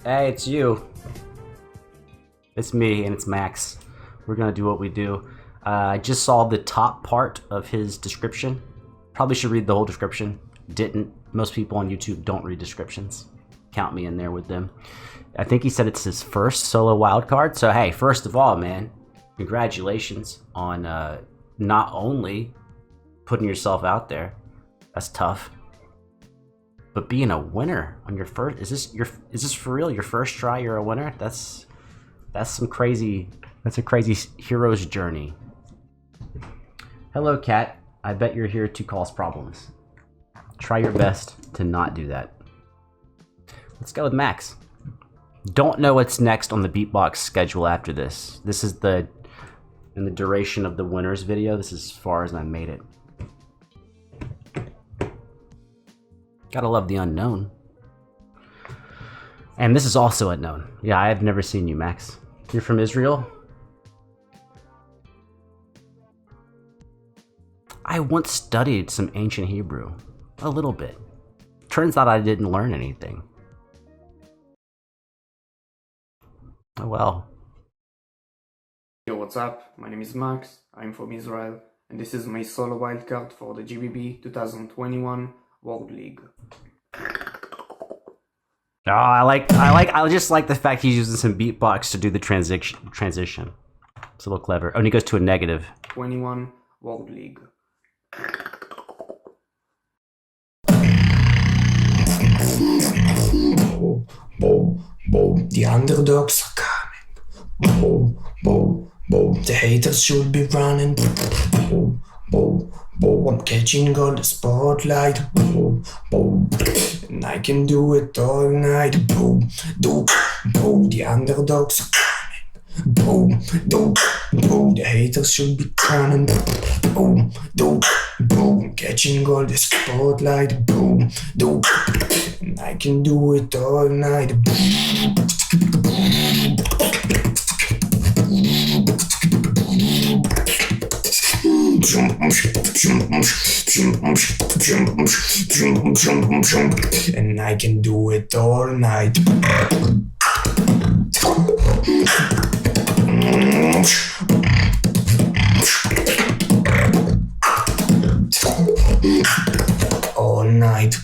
Hey, it's you. It's me and it's Max. We're gonna do what we do. I just saw the top part of his description. Probably should read the whole description. Didn't. Most people on YouTube don't read descriptions. Count me in there with them. I think he said it's his first solo wildcard. So hey, first of all, man, congratulations on not only putting yourself out there. That's tough. But being a winner on your first, is this for real? Your first try, you're a winner? That's some crazy, that's a crazy hero's journey. Hello, Cat. I bet you're here to cause problems. Try your best to not do that. Let's go with Max. Don't know what's next on the Beatbox schedule after this. This is in the duration of the winners video, this is as far as I made it. Gotta love the unknown. And this is also unknown. Yeah, I have never seen you, Max. You're from Israel? I once studied some ancient Hebrew. A little bit. Turns out I didn't learn anything. Oh well. Yo, what's up? My name is Max, I'm from Israel, and this is my solo wildcard for the GBB 2021 World League. Oh, I just like the fact he's using some beatbox to do the transition. It's a little clever. Oh, and he goes to a negative. 21 World League. The underdogs are coming. The haters should be running. I'm catching all the spotlight. And I can do it all night. The underdogs are coming. The haters should be running. I'm catching all the spotlight. And I can do it all night. And I can do it all night. All night.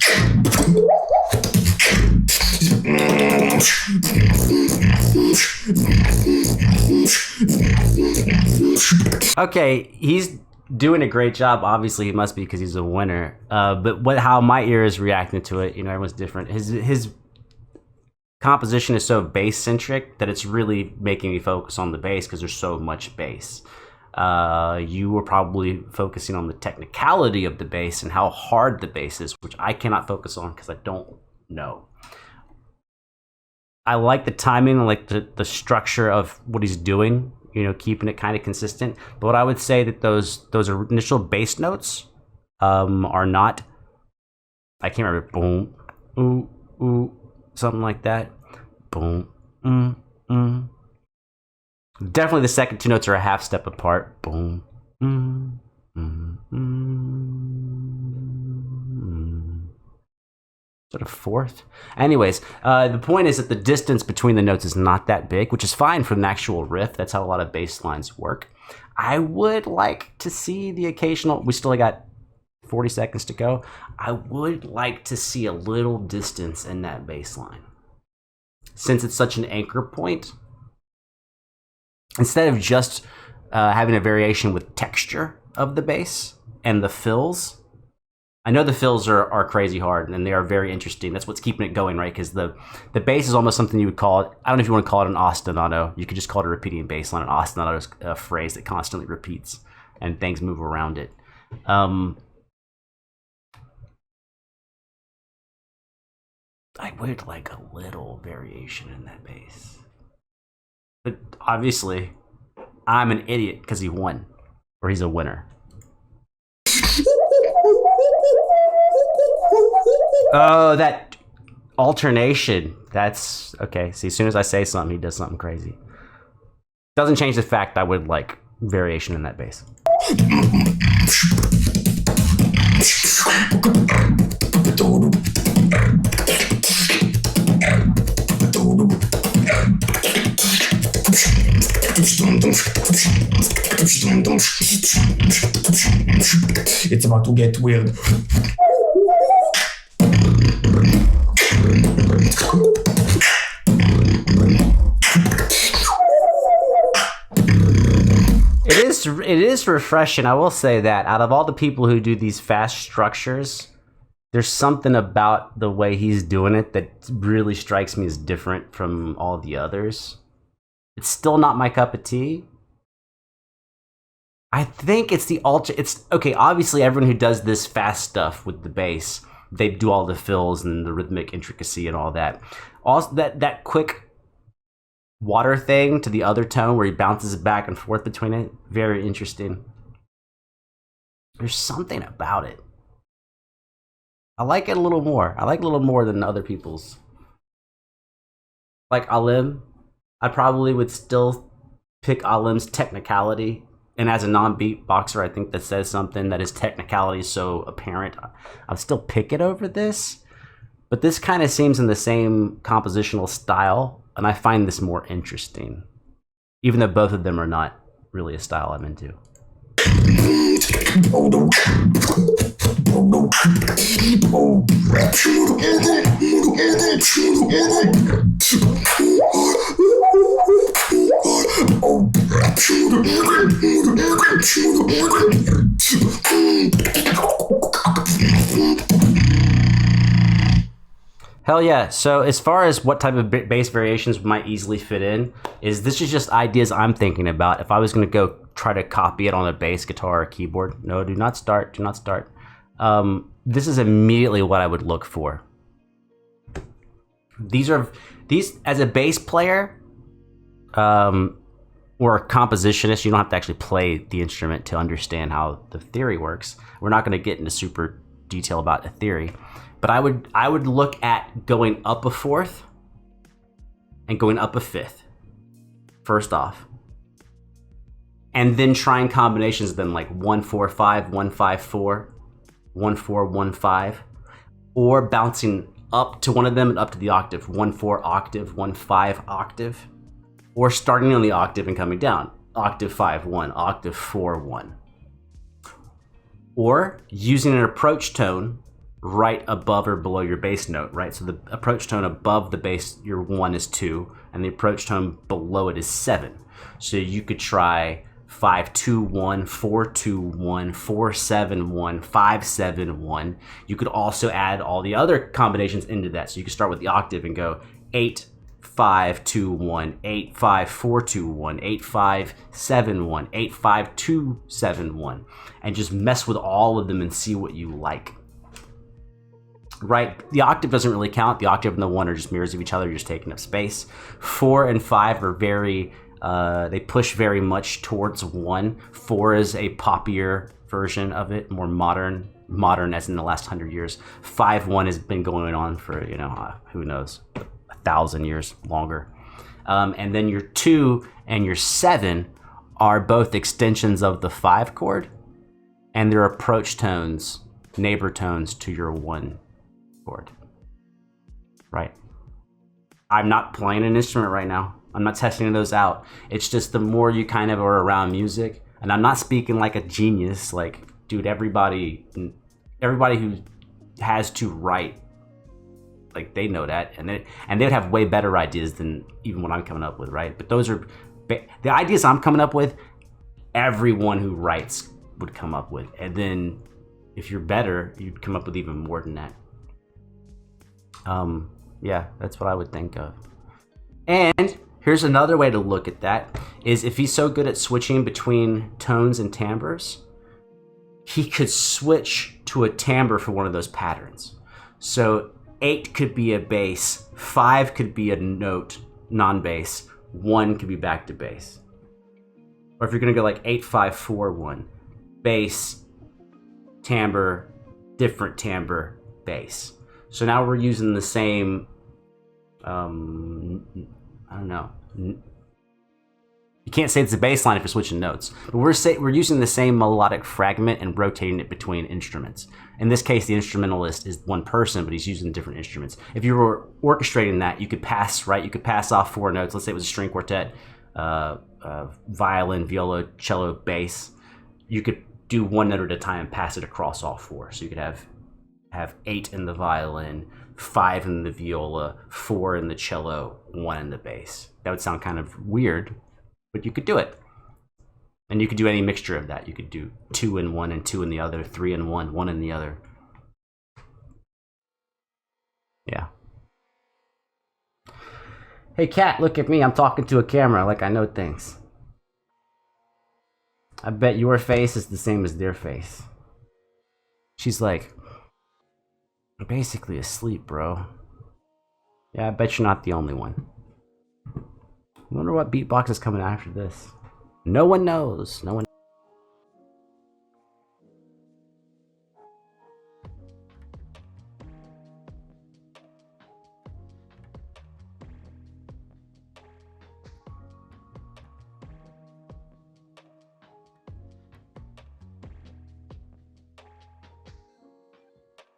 Okay, he's doing a great job. Obviously, he must be because he's a winner. But how my ear is reacting to it, everyone's different. His composition is so bass centric that it's really making me focus on the bass because there's so much bass. You were probably focusing on the technicality of the bass and how hard the bass is, which I cannot focus on because I don't know. I like the timing, I like the structure of what he's doing, keeping it kind of consistent. But what I would say that those initial bass notes are not, I can't remember, boom, ooh, ooh, something like that. Boom, Definitely the second two notes are a half step apart. Boom, Sort of fourth. Anyways, the point is that the distance between the notes is not that big, which is fine for an actual riff. That's how a lot of bass lines work. I would like to see the occasional, we still got 40 seconds to go. I would like to see a little distance in that bass line. Since it's such an anchor point, instead of just having a variation with texture of the bass and the fills, I know the fills are crazy hard and they are very interesting. That's what's keeping it going, right? Because the bass is almost something you would call it, I don't know if you want to call it an ostinato. You could just call it a repeating bass line. An ostinato is a phrase that constantly repeats and things move around it. I would like a little variation in that bass. But obviously, I'm an idiot because he won, or he's a winner. Oh, that alternation. That's okay. See, as soon as I say something, he does something crazy. Doesn't change the fact I would like variation in that bass. It's about to get weird. It is refreshing. I will say that out of all the people who do these fast structures, there's something about the way he's doing it that really strikes me as different from all the others. It's still not my cup of tea. I think it's the it's okay, obviously everyone who does this fast stuff with the bass, they do all the fills and the rhythmic intricacy and all that. Also that quick water thing to the other tone where he bounces back and forth between it, very interesting. There's something about it. I like it a little more. I like it a little more than other people's. Like Alim, I probably would still pick Alim's technicality. And as a non-beatboxer, I think that says something that his technicality is so apparent. I'll still pick it over this. But this kind of seems in the same compositional style. And I find this more interesting, even though both of them are not really a style I'm into. Hell yeah. So as far as what type of bass variations might easily fit in, this is just ideas I'm thinking about. If I was going to go try to copy it on a bass guitar or keyboard, no, do not start. This is immediately what I would look for. These as a bass player or a compositionist, you don't have to actually play the instrument to understand how the theory works. We're not going to get into super detail about the theory. But I would look at going up a fourth and going up a fifth, first off. And then trying combinations of them like 1-4-5, 1-5-4, 1-4-1-5, or bouncing up to one of them and up to the octave, 1-4 octave, 1-5 octave, or starting on the octave and coming down, octave 5-1, octave 4-1. Or using an approach tone right above or below your bass note, right? So the approach tone above the bass, your 1 is 2, and the approach tone below it is 7. So you could try 5-2-1, 4-2-1, 4-7-1, 5-7-1. You could also add all the other combinations into that. So you could start with the octave and go 8-5-2-1, 8-5-4-2-1, 8-5-7-1, 8-5-2-7-1, and just mess with all of them and see what you like. Right, the octave doesn't really count. The octave and the 1 are just mirrors of each other. You're just taking up space. 4 and 5 are very, they push very much towards 1. 4 is a poppier version of it, more modern as in the last 100 years. 5-1 has been going on for, who knows, 1,000 years longer. And then your 2 and your 7 are both extensions of the 5 chord, and they're approach tones, neighbor tones to your 1 chord. Right. I'm not playing an instrument right now. I'm not testing those out. It's just the more you kind of are around music, and I'm not speaking like a genius, like, dude, everybody who has to write, like, they know that, and they'd have way better ideas than even what I'm coming up with, right? But those are the ideas I'm coming up with, everyone who writes would come up with. And then if you're better, you'd come up with even more than that. Yeah, that's what I would think of. And here's another way to look at that, is if he's so good at switching between tones and timbres, he could switch to a timbre for one of those patterns. So 8 could be a bass, 5 could be a note, non-bass, 1 could be back to bass. Or if you're gonna go like 8-5-4-1, bass, timbre, different timbre, bass. So now we're using the same, I don't know. You can't say it's a bass line if you're switching notes, but we're using the same melodic fragment and rotating it between instruments. In this case, the instrumentalist is one person, but he's using different instruments. If you were orchestrating that, you could pass, right? You could pass off 4 notes. Let's say it was a string quartet, violin, viola, cello, bass. You could do one note at a time and pass it across all four. So you could have 8 in the violin, 5 in the viola, 4 in the cello, 1 in the bass. That would sound kind of weird, but you could do it. And you could do any mixture of that. You could do 2 in one and 2 in the other, 3 in one, 1 in the other. Yeah. Hey cat, look at me. I'm talking to a camera like I know things. I bet your face is the same as their face. She's like, I'm basically asleep, bro. Yeah, I bet you're not the only one. I wonder what beatbox is coming after this. No one knows. No one.